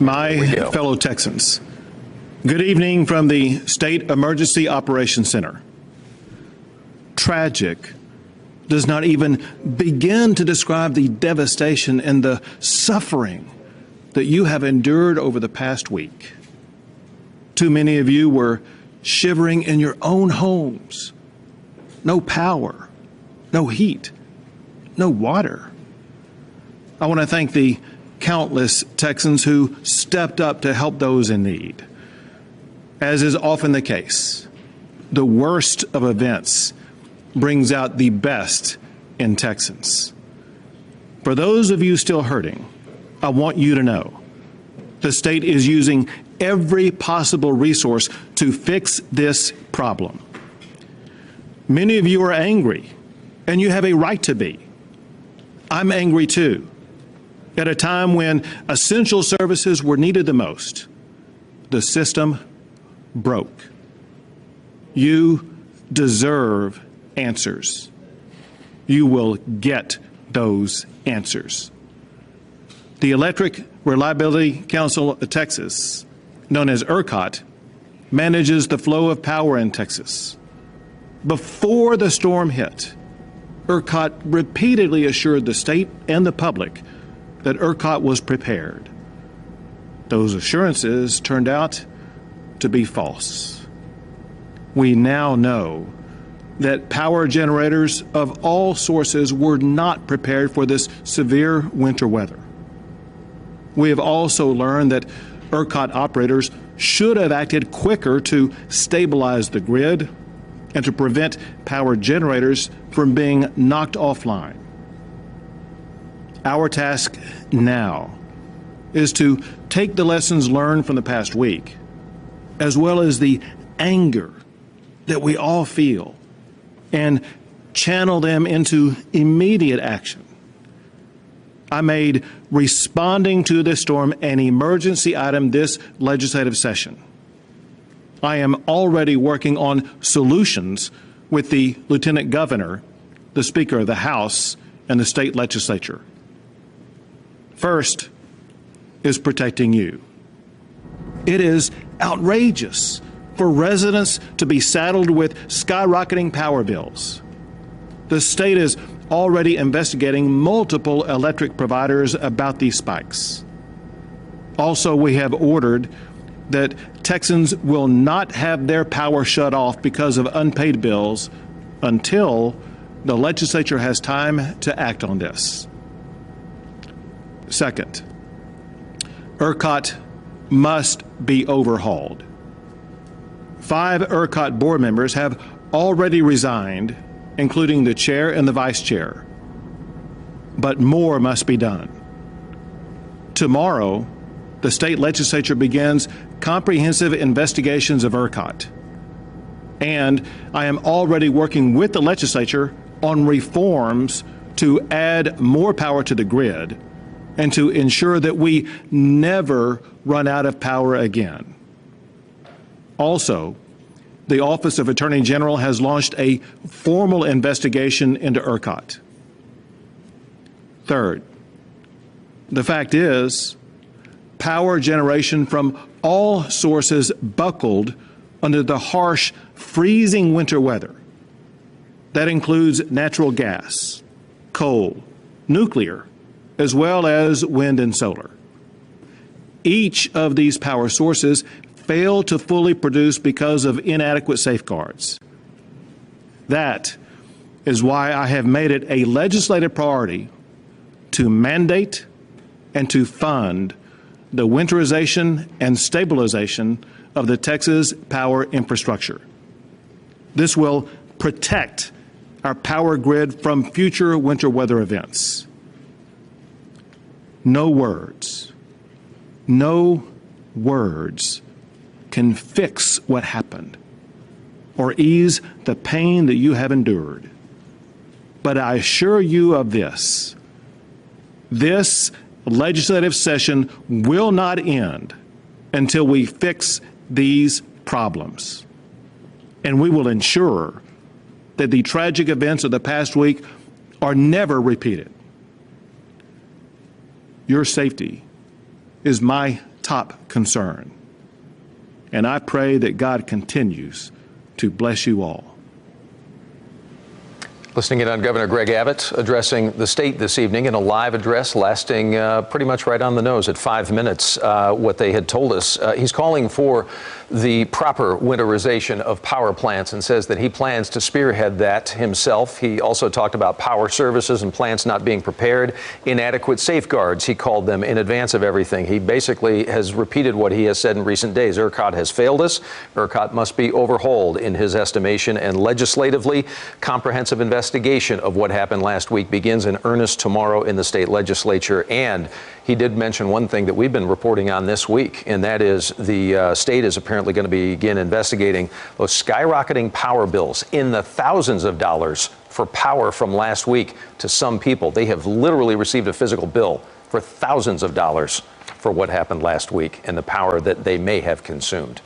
My fellow Texans, good evening from the State Emergency Operations Center. Tragic does not even begin to describe the devastation and the suffering that you have endured over the past week. Too many of you were shivering in your own homes. No power, no heat, no water. I want to thank the countless Texans who stepped up to help those in need. As is often the case, the worst of events brings out the best in Texans. For those of you still hurting, I want you to know the state is using every possible resource to fix this problem. Many of you are angry, and you have a right to be. I'm angry too. At a time when essential services were needed the most, the system broke. You deserve answers. You will get those answers. The Electric Reliability Council of Texas, known as ERCOT, manages the flow of power in Texas. Before the storm hit, ERCOT repeatedly assured the state and the public that ERCOT was prepared. Those assurances turned out to be false. We now know that power generators of all sources were not prepared for this severe winter weather. We have also learned that ERCOT operators should have acted quicker to stabilize the grid and to prevent power generators from being knocked offline. Our task now is to take the lessons learned from the past week, as well as the anger that we all feel, and channel them into immediate action. I made responding to this storm an emergency item this legislative session. I am already working on solutions with the Lieutenant Governor, the Speaker of the House, and the state legislature. First is protecting you. It is outrageous for residents to be saddled with skyrocketing power bills. The state is already investigating multiple electric providers about these spikes. Also, we have ordered that Texans will not have their power shut off because of unpaid bills until the legislature has time to act on this. Second, ERCOT must be overhauled. 5 ERCOT board members have already resigned, including the chair and the vice chair. But more must be done. Tomorrow, the state legislature begins comprehensive investigations of ERCOT. And I am already working with the legislature on reforms to add more power to the grid and to ensure that we never run out of power again. Also, the Office of Attorney General has launched a formal investigation into ERCOT. Third, the fact is, power generation from all sources buckled under the harsh, freezing winter weather. That includes natural gas, coal, nuclear, as well as wind and solar. Each of these power sources failed to fully produce because of inadequate safeguards. That is why I have made it a legislative priority to mandate and to fund the winterization and stabilization of the Texas power infrastructure. This will protect our power grid from future winter weather events. No words can fix what happened or ease the pain that you have endured. But I assure you of this: this legislative session will not end until we fix these problems. And we will ensure that the tragic events of the past week are never repeated. Your safety is my top concern. And I pray that God continues to bless you all. Listening in on Governor Greg Abbott addressing the state this evening in a live address lasting pretty much right on the nose at 5 minutes, what they had told us. He's calling for the proper winterization of power plants and says that he plans to spearhead that himself. He also talked about power services and plants not being prepared, inadequate safeguards, he called them, in advance of everything. He basically has repeated what he has said in recent days. ERCOT has failed us. ERCOT must be overhauled in his estimation, and legislatively, comprehensive investigation of what happened last week begins in earnest tomorrow in the state legislature. And he did mention one thing that we've been reporting on this week, and that is the state is apparently going to begin investigating those skyrocketing power bills in the thousands of dollars for power from last week to some people. They have literally received a physical bill for thousands of dollars for what happened last week and the power that they may have consumed.